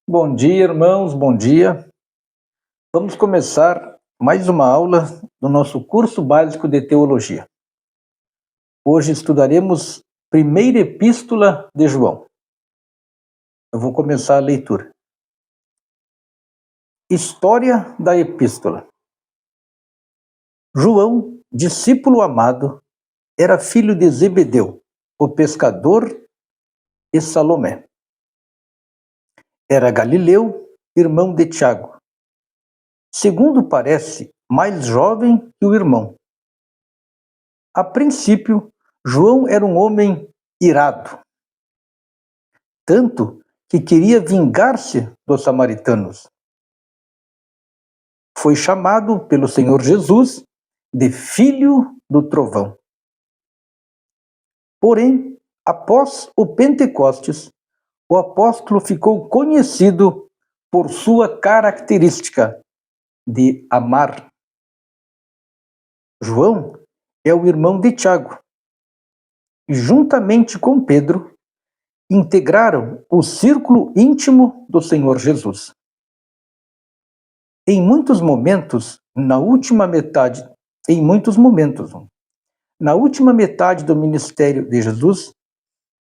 Bom dia, irmãos, bom dia. Vamos começar mais uma aula do nosso curso básico de teologia. Hoje estudaremos primeira epístola de João. Eu vou começar a leitura. História da epístola. João, discípulo amado, era filho de Zebedeu, o pescador, e Salomé. Era Galileu, irmão de Tiago. Segundo parece, mais jovem que o irmão. A princípio, João era um homem irado, tanto que queria vingar-se dos samaritanos. Foi chamado pelo Senhor Jesus de Filho do Trovão. Porém, após o Pentecostes, o apóstolo ficou conhecido por sua característica de amar. João é o irmão de Tiago, e juntamente com Pedro, integraram o círculo íntimo do Senhor Jesus. Em muitos momentos, na última metade do ministério de Jesus,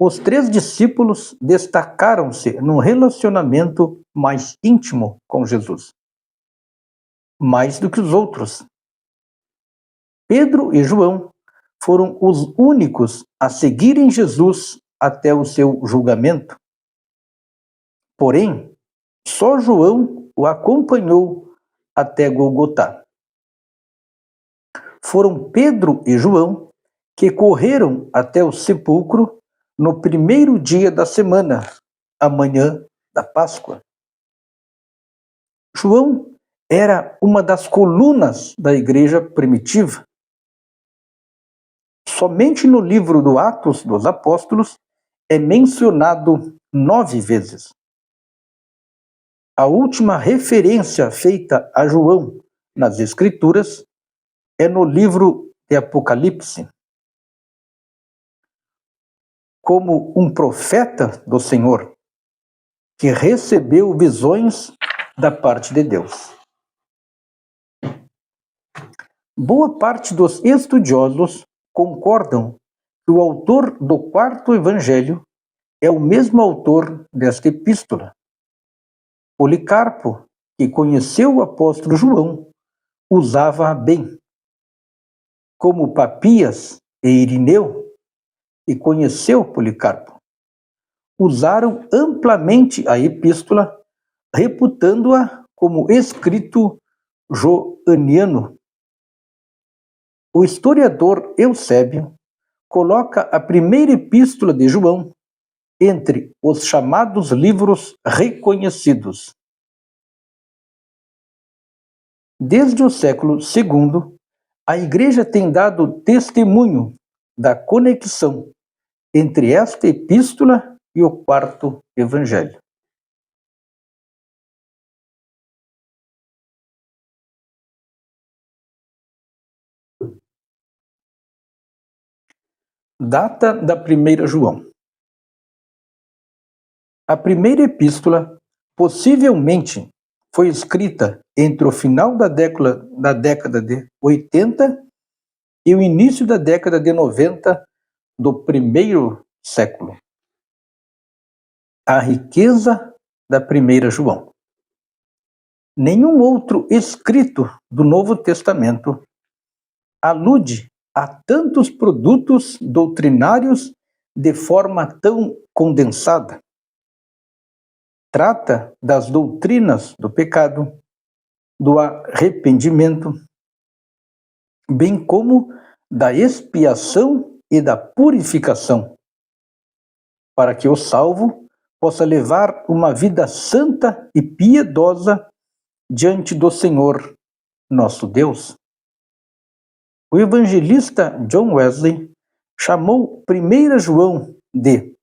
os três discípulos destacaram-se num relacionamento mais íntimo com Jesus, mais do que os outros. Pedro e João foram os únicos a seguirem Jesus até o seu julgamento. Porém, só João o acompanhou até Golgotá. Foram Pedro e João que correram até o sepulcro no primeiro dia da semana, a manhã da Páscoa. João era uma das colunas da igreja primitiva. Somente no livro do Atos dos Apóstolos é mencionado 9 vezes. A última referência feita a João nas Escrituras é no livro de Apocalipse. Como um profeta do Senhor, que recebeu visões da parte de Deus. Boa parte dos estudiosos concordam que o autor do quarto evangelho é o mesmo autor desta epístola. Policarpo, que conheceu o apóstolo João, usava-a bem. Como Papias e Irineu, que conheceu Policarpo, usaram amplamente a epístola, reputando-a como escrito joaniano. O historiador Eusébio coloca a primeira epístola de João entre os chamados livros reconhecidos. Desde o século II, a Igreja tem dado testemunho da conexão entre esta epístola e o quarto evangelho. Data da primeira João. A primeira epístola possivelmente foi escrita entre o final da década de 80 e o início da década de 90 do primeiro século. A riqueza da primeira João. Nenhum outro escrito do Novo Testamento alude a tantos produtos doutrinários de forma tão condensada. Trata das doutrinas do pecado, do arrependimento, bem como da expiação e da purificação, para que o salvo possa levar uma vida santa e piedosa diante do Senhor, nosso Deus. O evangelista John Wesley chamou 1 João de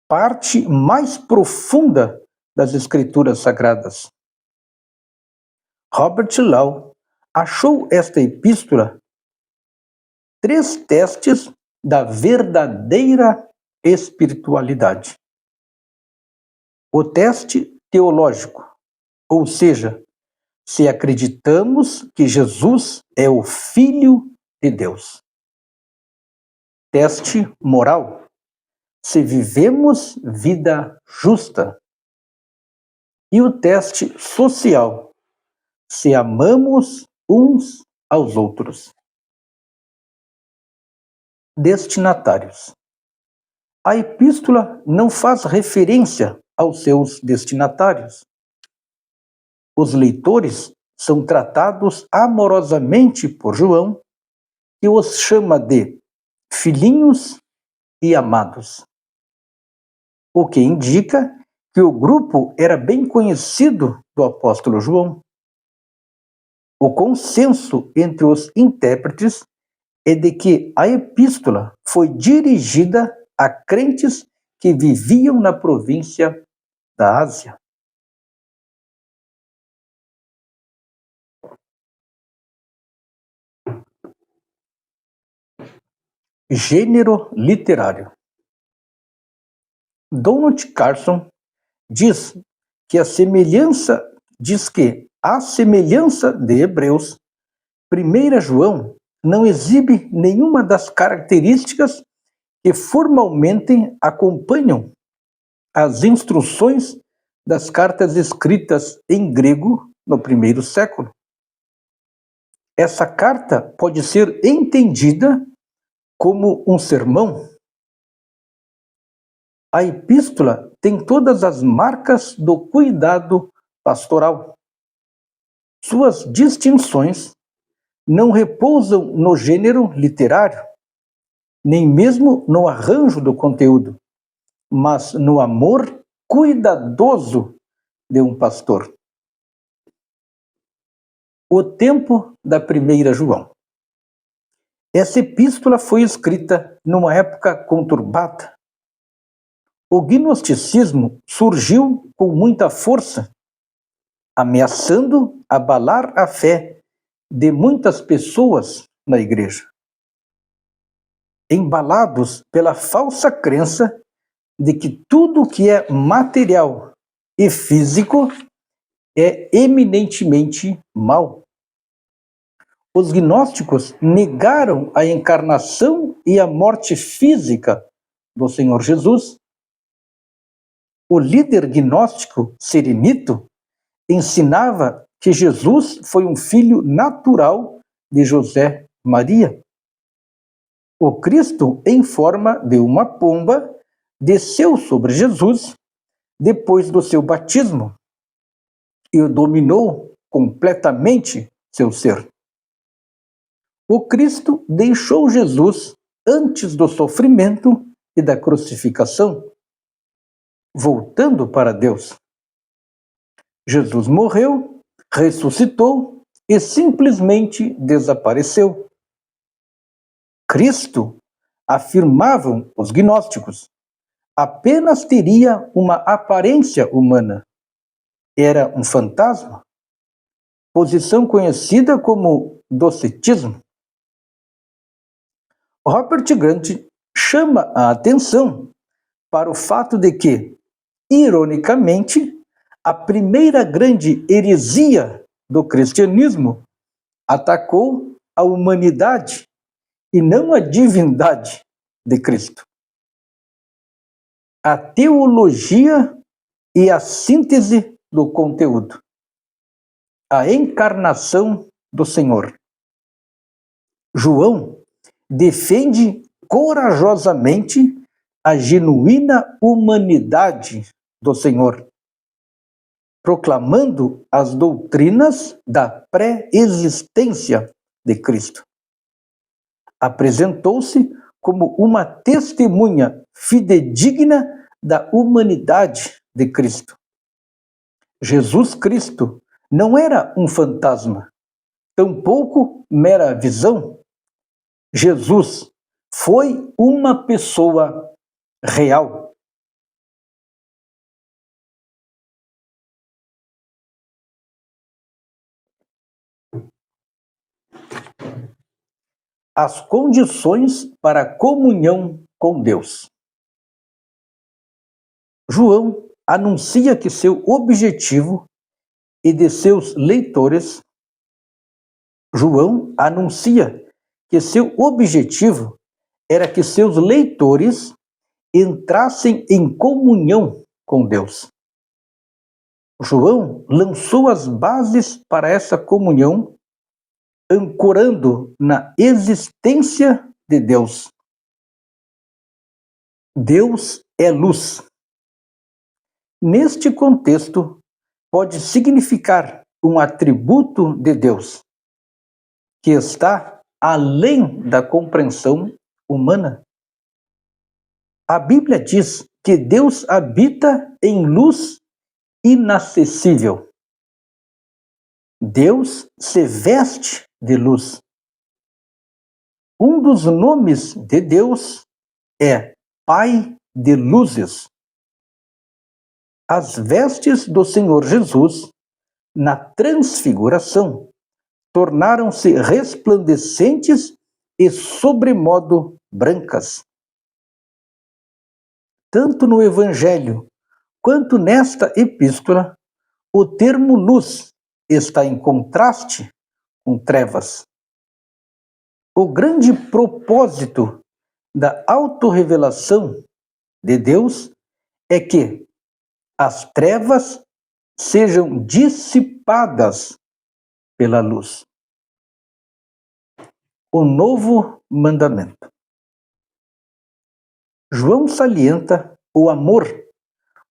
parte mais profunda das Escrituras Sagradas. Robert Law achou esta epístola 3 testes da verdadeira espiritualidade. O teste teológico, ou seja, se acreditamos que Jesus é o Filho de Deus. Teste moral, se vivemos vida justa. E o teste social, se amamos uns aos outros. Destinatários. A epístola não faz referência aos seus destinatários. Os leitores são tratados amorosamente por João, que os chama de filhinhos e amados, o que indica que o grupo era bem conhecido do apóstolo João. O consenso entre os intérpretes é de que a epístola foi dirigida a crentes que viviam na província da Ásia. Gênero literário. Donald Carson diz que à semelhança de Hebreus, 1 João não exibe nenhuma das características que formalmente acompanham as instruções das cartas escritas em grego no primeiro século. Essa carta pode ser entendida como um sermão. A epístola tem todas as marcas do cuidado pastoral. Suas distinções não repousam no gênero literário, nem mesmo no arranjo do conteúdo, mas no amor cuidadoso de um pastor. O tempo da primeira João. Essa epístola foi escrita numa época conturbada. O gnosticismo surgiu com muita força, ameaçando abalar a fé de muitas pessoas na igreja. Embalados pela falsa crença de que tudo que é material e físico é eminentemente mal. Os gnósticos negaram a encarnação e a morte física do Senhor Jesus. O líder gnóstico Cirenito ensinava que Jesus foi um filho natural de José Maria. O Cristo, em forma de uma pomba, desceu sobre Jesus depois do seu batismo e o dominou completamente seu ser. O Cristo deixou Jesus antes do sofrimento e da crucificação, voltando para Deus. Jesus morreu, ressuscitou e simplesmente desapareceu. Cristo, afirmavam os gnósticos, apenas teria uma aparência humana. Era um fantasma, posição conhecida como docetismo. Robert Grant chama a atenção para o fato de que, ironicamente, a primeira grande heresia do cristianismo atacou a humanidade e não a divindade de Cristo. A teologia e a síntese do conteúdo. A encarnação do Senhor. João defende corajosamente a genuína humanidade do Senhor, proclamando as doutrinas da pré-existência de Cristo. Apresentou-se como uma testemunha fidedigna da humanidade de Cristo. Jesus Cristo não era um fantasma, tampouco mera visão. Jesus foi uma pessoa real. As condições para a comunhão com Deus. João anuncia que seu objetivo e de seus leitores, João anuncia que seu objetivo era que seus leitores entrassem em comunhão com Deus. João lançou as bases para essa comunhão, ancorando na existência de Deus. Deus é luz. Neste contexto, pode significar um atributo de Deus que está além da compreensão humana. A Bíblia diz que Deus habita em luz inacessível. Deus se veste de luz. Um dos nomes de Deus é Pai de luzes. As vestes do Senhor Jesus, na transfiguração, tornaram-se resplandecentes e sobremodo brancas. Tanto no Evangelho quanto nesta epístola, o termo luz está em contraste com trevas. O grande propósito da autorrevelação de Deus é que as trevas sejam dissipadas pela luz. O novo mandamento. João salienta o amor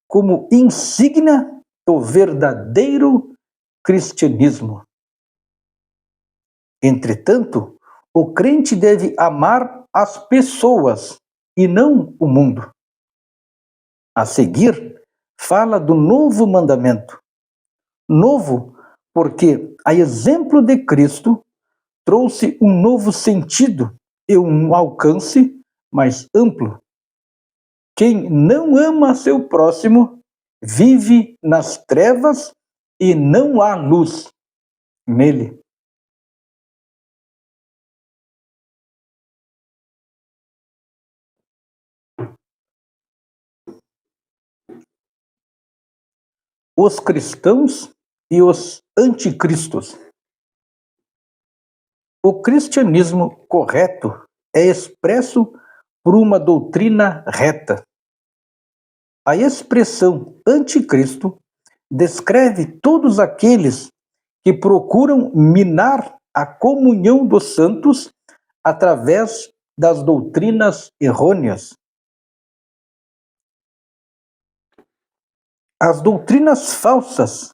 como insígnia do verdadeiro cristianismo. Entretanto, o crente deve amar as pessoas e não o mundo. A seguir, fala do novo mandamento. Novo porque, a exemplo de Cristo, trouxe um novo sentido e um alcance mais amplo. Quem não ama seu próximo vive nas trevas e não há luz nele. Os cristãos e os anticristos. O cristianismo correto é expresso por uma doutrina reta. A expressão anticristo descreve todos aqueles que procuram minar a comunhão dos santos através das doutrinas errôneas. As doutrinas falsas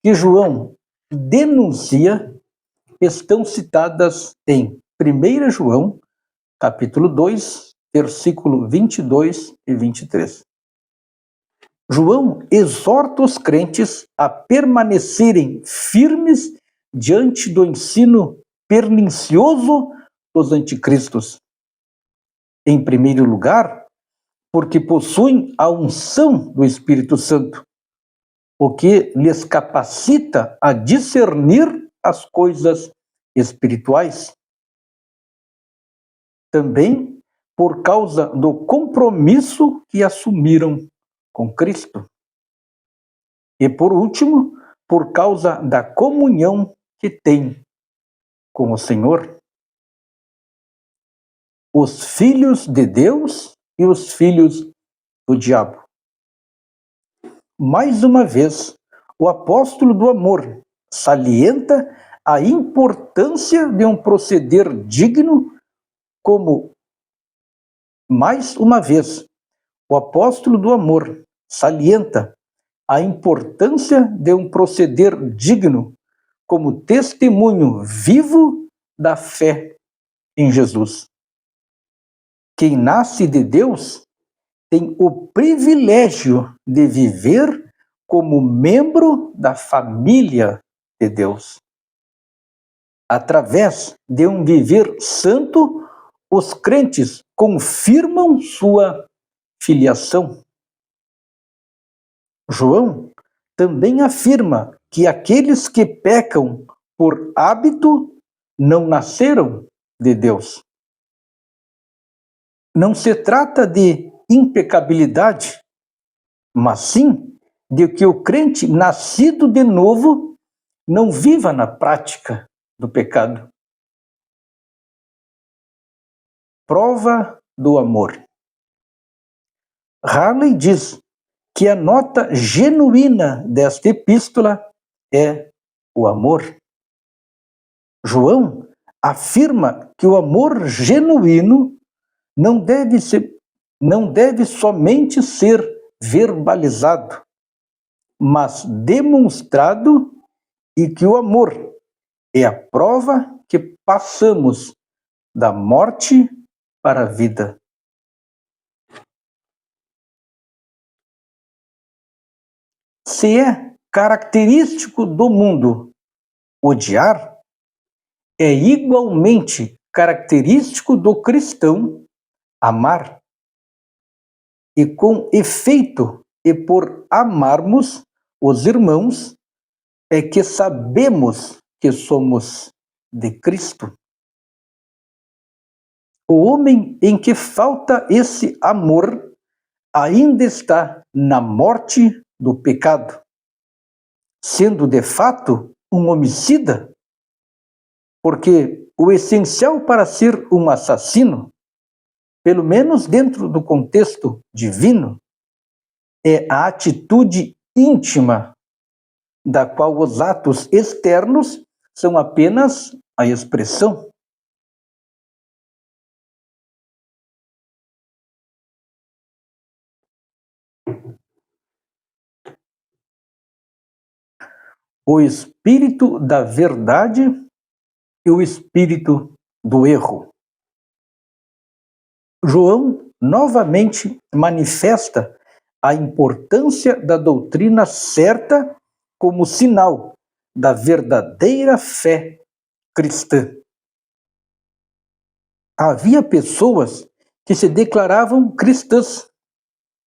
que João denuncia estão citadas em 1 João, capítulo 2, versículo 22 e 23. João exorta os crentes a permanecerem firmes diante do ensino pernicioso dos anticristos. Em primeiro lugar, porque possuem a unção do Espírito Santo, o que lhes capacita a discernir as coisas espirituais. Também por causa do compromisso que assumiram com Cristo. E por último, por causa da comunhão que têm com o Senhor. Os filhos de Deus e os filhos do diabo. Mais uma vez, o apóstolo do amor salienta a importância de um proceder digno, como, mais uma vez, o apóstolo do amor salienta a importância de um proceder digno, como testemunho vivo da fé em Jesus. Quem nasce de Deus tem o privilégio de viver como membro da família de Deus. Através de um viver santo, os crentes confirmam sua filiação. João também afirma que aqueles que pecam por hábito não nasceram de Deus. Não se trata de impecabilidade, mas sim de que o crente nascido de novo não viva na prática do pecado. Prova do amor. Harley diz que a nota genuína desta epístola é o amor. João afirma que o amor genuíno não deve somente ser verbalizado, mas demonstrado, e que o amor é a prova que passamos da morte para a vida. Se é característico do mundo odiar, é igualmente característico do cristão amar. E com efeito, e por amarmos os irmãos, é que sabemos que somos de Cristo. O homem em que falta esse amor ainda está na morte do pecado, sendo de fato um homicida, porque o essencial para ser um assassino, pelo menos dentro do contexto divino, é a atitude íntima, da qual os atos externos são apenas a expressão. O espírito da verdade e o espírito do erro. João novamente manifesta a importância da doutrina certa como sinal da verdadeira fé cristã. Havia pessoas que se declaravam cristãs,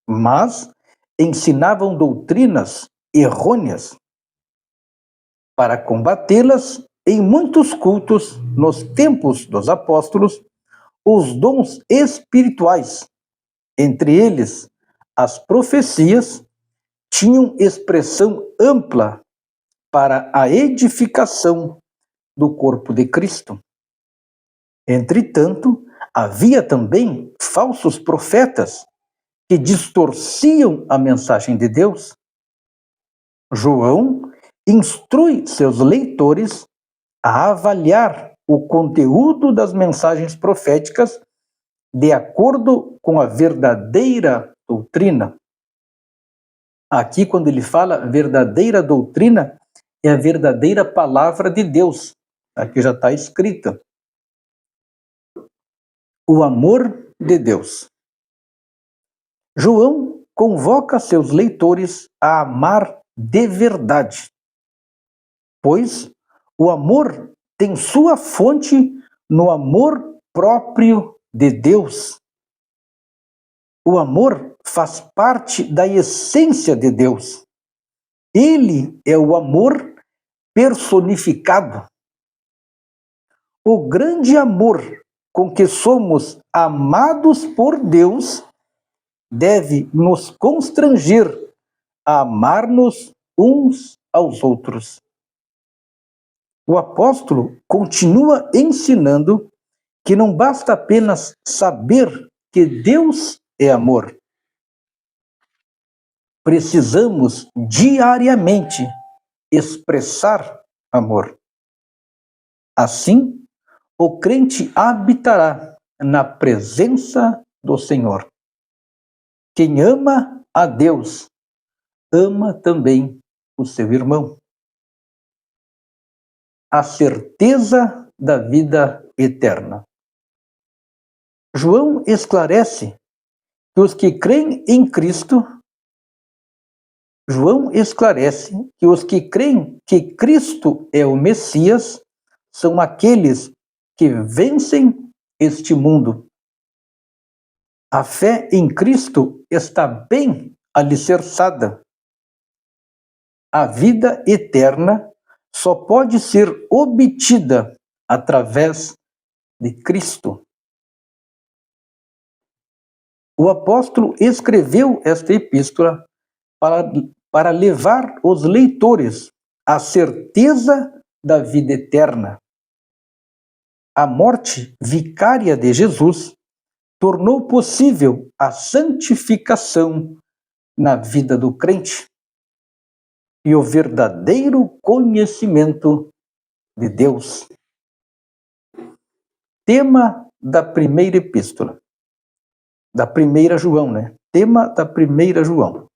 mas ensinavam doutrinas errôneas. Para combatê-las, em muitos cultos, nos tempos dos apóstolos, os dons espirituais, entre eles as profecias, tinham expressão ampla para a edificação do corpo de Cristo. Entretanto, havia também falsos profetas que distorciam a mensagem de Deus. João instrui seus leitores a avaliar o conteúdo das mensagens proféticas de acordo com a verdadeira doutrina. Aqui, quando ele fala verdadeira doutrina, é a verdadeira palavra de Deus. Aqui já está escrita. O amor de Deus. João convoca seus leitores a amar de verdade, pois o amor tem sua fonte no amor próprio de Deus. O amor faz parte da essência de Deus. Ele é o amor personificado. O grande amor com que somos amados por Deus deve nos constranger a amar-nos uns aos outros. O apóstolo continua ensinando que não basta apenas saber que Deus é amor. Precisamos diariamente expressar amor. Assim, o crente habitará na presença do Senhor. Quem ama a Deus, ama também o seu irmão. A certeza da vida eterna. João esclarece que os que creem em Cristo, que Cristo é o Messias, são aqueles que vencem este mundo. A fé em Cristo está bem alicerçada. A vida eterna só pode ser obtida através de Cristo. O apóstolo escreveu esta epístola para levar os leitores à certeza da vida eterna. A morte vicária de Jesus tornou possível a santificação na vida do crente e o verdadeiro conhecimento de Deus. Tema da primeira epístola, da primeira João, né? Tema da primeira João.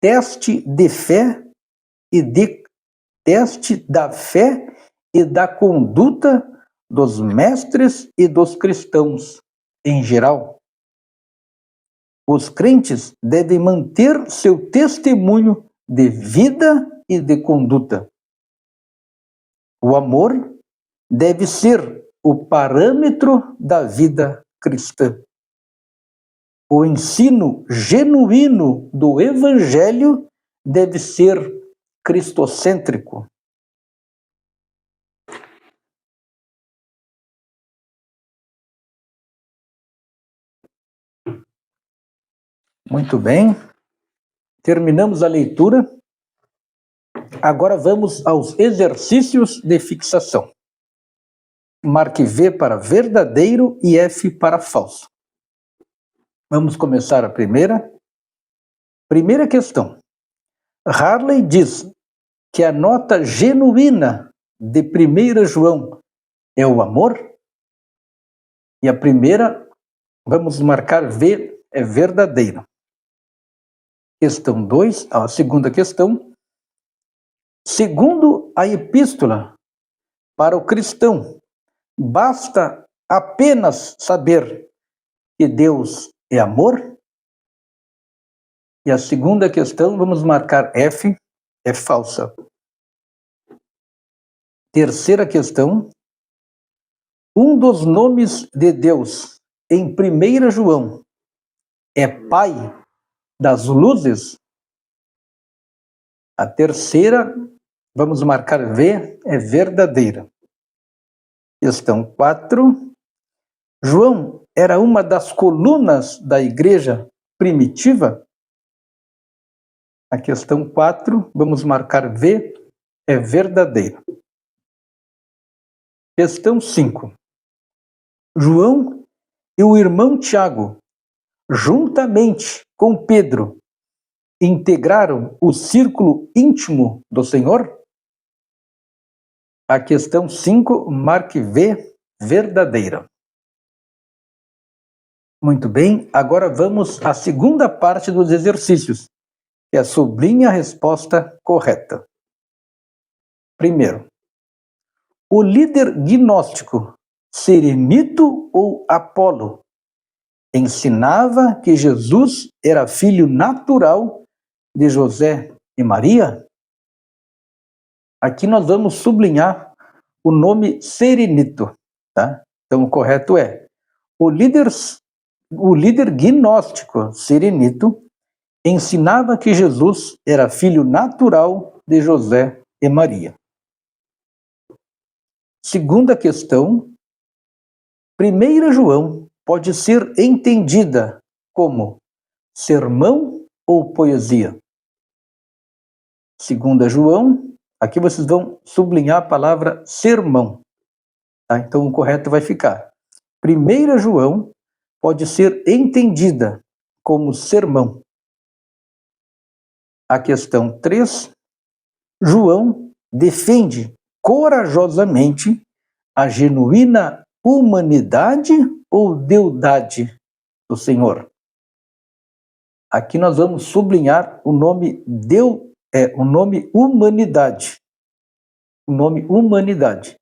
Teste da fé e da conduta dos mestres e dos cristãos em geral. Os crentes devem manter seu testemunho de vida e de conduta. O amor deve ser o parâmetro da vida cristã. O ensino genuíno do Evangelho deve ser cristocêntrico. Muito bem. Terminamos a leitura. Agora vamos aos exercícios de fixação. Marque V para verdadeiro e F para falso. Vamos começar a primeira. Primeira questão. Harley diz que a nota genuína de 1 João é o amor? E a primeira, vamos marcar V, é verdadeiro. Questão 2, a segunda questão. Segundo a epístola, para o cristão, basta apenas saber que Deus é amor? E a segunda questão, vamos marcar F, é falsa. Terceira questão, um dos nomes de Deus em 1 João é Pai das luzes? A terceira, vamos marcar V, é verdadeira. Questão 4, João era uma das colunas da igreja primitiva? A questão 4, vamos marcar V, é verdadeira. Questão 5. João e o irmão Tiago, juntamente com Pedro, integraram o círculo íntimo do Senhor? A questão 5, marque V, verdadeira. Muito bem, agora vamos à segunda parte dos exercícios, que é sublinhe a resposta correta. Primeiro, o líder gnóstico, Cirenito ou Apolo, ensinava que Jesus era filho natural de José e Maria? Aqui nós vamos sublinhar o nome Cirenito, tá? Então o correto é o líder gnóstico Cirenito ensinava que Jesus era filho natural de José e Maria. Segunda questão, 1 João pode ser entendida como sermão ou poesia? 2 João, aqui vocês vão sublinhar a palavra sermão, tá? Então o correto vai ficar 1 João pode ser entendida como sermão. A questão 3, João defende corajosamente a genuína humanidade ou deidade do Senhor. Aqui nós vamos sublinhar o nome o nome humanidade. O nome humanidade.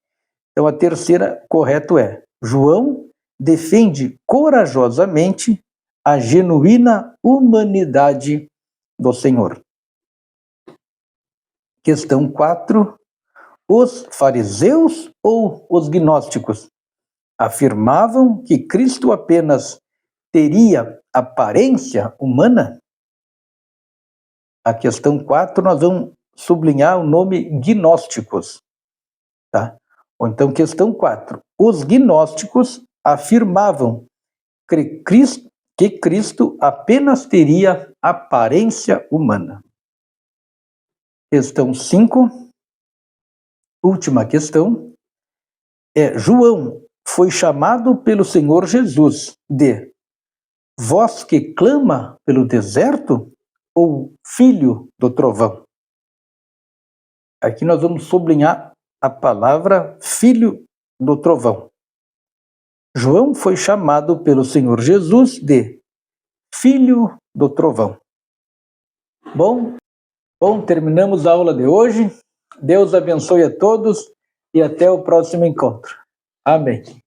Então a terceira correto é João defende corajosamente a genuína humanidade do Senhor. Questão 4. Os fariseus ou os gnósticos afirmavam que Cristo apenas teria aparência humana? A questão 4 nós vamos sublinhar o nome gnósticos, tá? Ou então questão 4. Os gnósticos afirmavam que que Cristo apenas teria aparência humana. Questão 5, última questão, João foi chamado pelo Senhor Jesus de voz que clama pelo deserto ou filho do trovão? Aqui nós vamos sublinhar a palavra filho do trovão. João foi chamado pelo Senhor Jesus de filho do trovão. Bom, terminamos a aula de hoje. Deus abençoe a todos e até o próximo encontro. Amém.